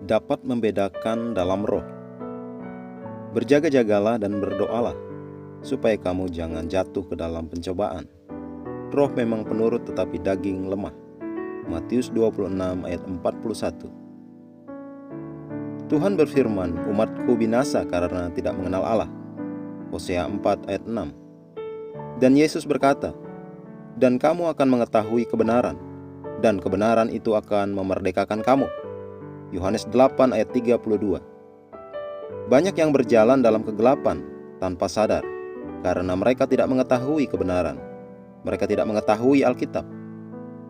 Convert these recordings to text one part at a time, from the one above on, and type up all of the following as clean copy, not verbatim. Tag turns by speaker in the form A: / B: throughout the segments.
A: dapat membedakan dalam roh. Berjaga-jagalah dan berdoalah, supaya kamu jangan jatuh ke dalam pencobaan. Roh memang penurut tetapi daging lemah. Matius 26 ayat 41. Tuhan berfirman, umatku binasa karena tidak mengenal Allah. Hosea 4 ayat 6. Dan Yesus berkata, dan kamu akan mengetahui kebenaran, dan kebenaran itu akan memerdekakan kamu. Yohanes 8 ayat 32. Banyak yang berjalan dalam kegelapan tanpa sadar, karena mereka tidak mengetahui kebenaran. Mereka tidak mengetahui Alkitab.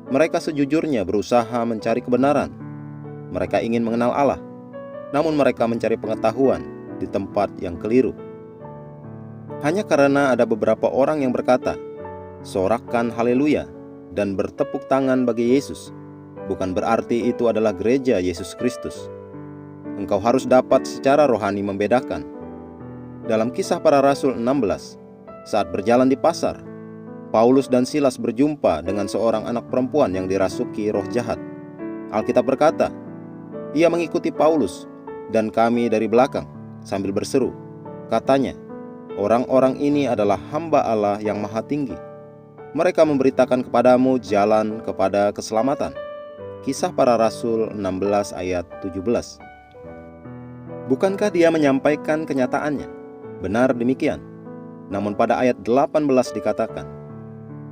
A: Mereka sejujurnya berusaha mencari kebenaran. Mereka ingin mengenal Allah, namun mereka mencari pengetahuan di tempat yang keliru. Hanya karena ada beberapa orang yang berkata, sorakkan haleluya, dan bertepuk tangan bagi Yesus, bukan berarti itu adalah gereja Yesus Kristus. Engkau harus dapat secara rohani membedakan. Dalam Kisah Para Rasul 16, saat berjalan di pasar, Paulus dan Silas berjumpa dengan seorang anak perempuan yang dirasuki roh jahat. Alkitab berkata, ia mengikuti Paulus dan kami dari belakang sambil berseru. Katanya, orang-orang ini adalah hamba Allah yang maha tinggi. Mereka memberitakan kepadamu jalan kepada keselamatan. Kisah Para Rasul 16 ayat 17. Bukankah dia menyampaikan kenyataannya? Benar demikian. Namun pada ayat 18 dikatakan,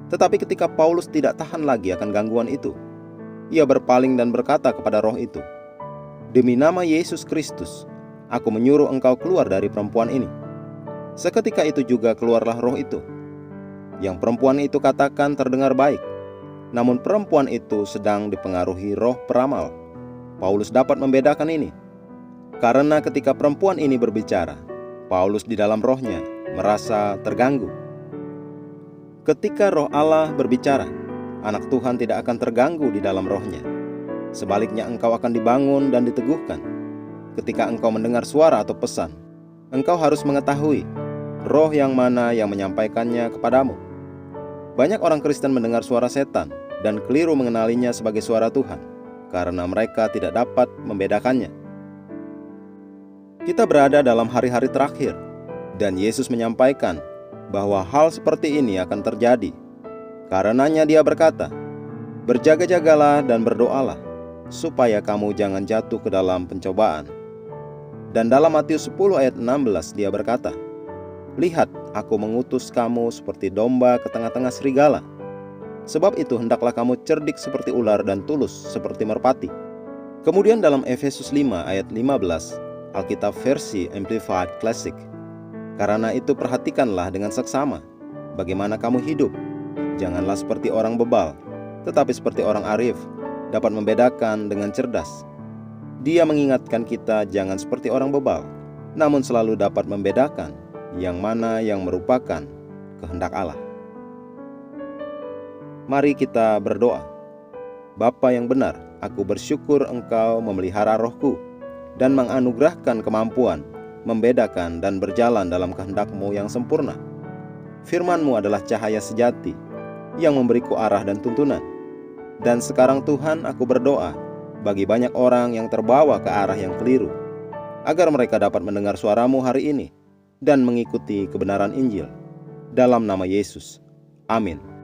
A: tetapi ketika Paulus tidak tahan lagi akan gangguan itu, ia berpaling dan berkata kepada roh itu, demi nama Yesus Kristus, aku menyuruh engkau keluar dari perempuan ini. Seketika itu juga keluarlah roh itu. Yang perempuan itu katakan terdengar baik, namun perempuan itu sedang dipengaruhi roh peramal. Paulus dapat membedakan ini, karena ketika perempuan ini berbicara, Paulus di dalam rohnya merasa terganggu. Ketika roh Allah berbicara, anak Tuhan tidak akan terganggu di dalam rohnya. Sebaliknya engkau akan dibangun dan diteguhkan. Ketika engkau mendengar suara atau pesan, engkau harus mengetahui roh yang mana yang menyampaikannya kepadamu. Banyak orang Kristen mendengar suara setan dan keliru mengenalinya sebagai suara Tuhan, karena mereka tidak dapat membedakannya. Kita berada dalam hari-hari terakhir, dan Yesus menyampaikan bahwa hal seperti ini akan terjadi. Karenanya dia berkata, berjaga-jagalah dan berdoalah, supaya kamu jangan jatuh ke dalam pencobaan. Dan dalam Matius 10 ayat 16 dia berkata, lihat, aku mengutus kamu seperti domba ke tengah-tengah serigala. Sebab itu hendaklah kamu cerdik seperti ular dan tulus seperti merpati. Kemudian dalam Efesus 5 ayat 15, Alkitab versi Amplified Classic, karena itu perhatikanlah dengan seksama bagaimana kamu hidup. Janganlah seperti orang bebal, tetapi seperti orang arif, dapat membedakan dengan cerdas. Dia mengingatkan kita jangan seperti orang bebal, namun selalu dapat membedakan yang mana yang merupakan kehendak Allah. Mari kita berdoa. Bapa yang benar, aku bersyukur Engkau memelihara rohku dan menganugerahkan kemampuan membedakan dan berjalan dalam kehendak-Mu yang sempurna. Firman-Mu adalah cahaya sejati yang memberiku arah dan tuntunan. Dan sekarang Tuhan, aku berdoa bagi banyak orang yang terbawa ke arah yang keliru, agar mereka dapat mendengar suara-Mu hari ini dan mengikuti kebenaran Injil. Dalam nama Yesus. Amin.